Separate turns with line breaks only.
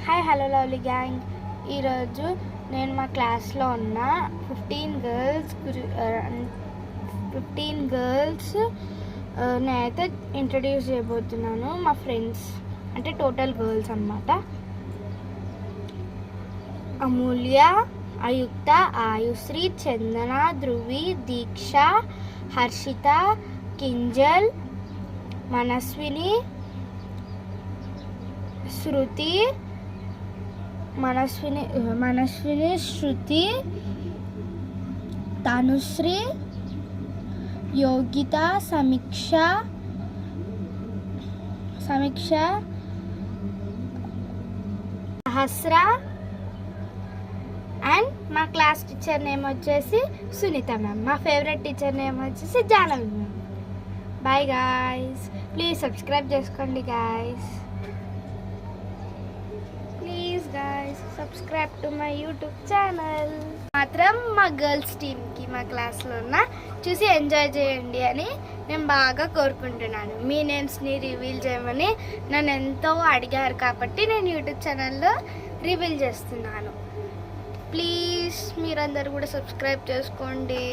Hi hello lovely gang. ఈరోజు నేను మా క్లాస్లో ఉన్న 15 గర్ల్స్ నేనైతే ఇంట్రడ్యూస్ చేయబోతున్నాను. మా ఫ్రెండ్స్ అంటే టోటల్ గర్ల్స్ అన్నమాట. అమూల్య, అయుక్త, ఆయుశ్రీ, చందన, ధృవి, దీక్ష, హర్షిత, కింజల్, మనస్విని, శృతి, శృతి, తనుశ్రీ, యోగిత, సమీక్ష, సహస్ర అండ్ మా క్లాస్ టీచర్ నేమ్ వచ్చేసి సునీత మ్యామ్. మా ఫేవరెట్ టీచర్ నేమ్ వచ్చేసి Janavi ma'am. Bye guys, please subscribe చేసుకోండి guys. Guys, subscribe to my YouTube channel. మాత్రం మా గర్ల్స్ టీమ్కి మా క్లాస్లో ఉన్న చూసి ఎంజాయ్ చేయండి అని నేను బాగా కోరుకుంటున్నాను. మీ నేమ్స్ని రివీల్ చేయమని నన్ను ఎంతో అడిగారు కాబట్టి నేను యూట్యూబ్ ఛానల్లో రివీల్ చేస్తున్నాను. ప్లీజ్ మీరందరూ కూడా సబ్స్క్రైబ్ చేసుకోండి.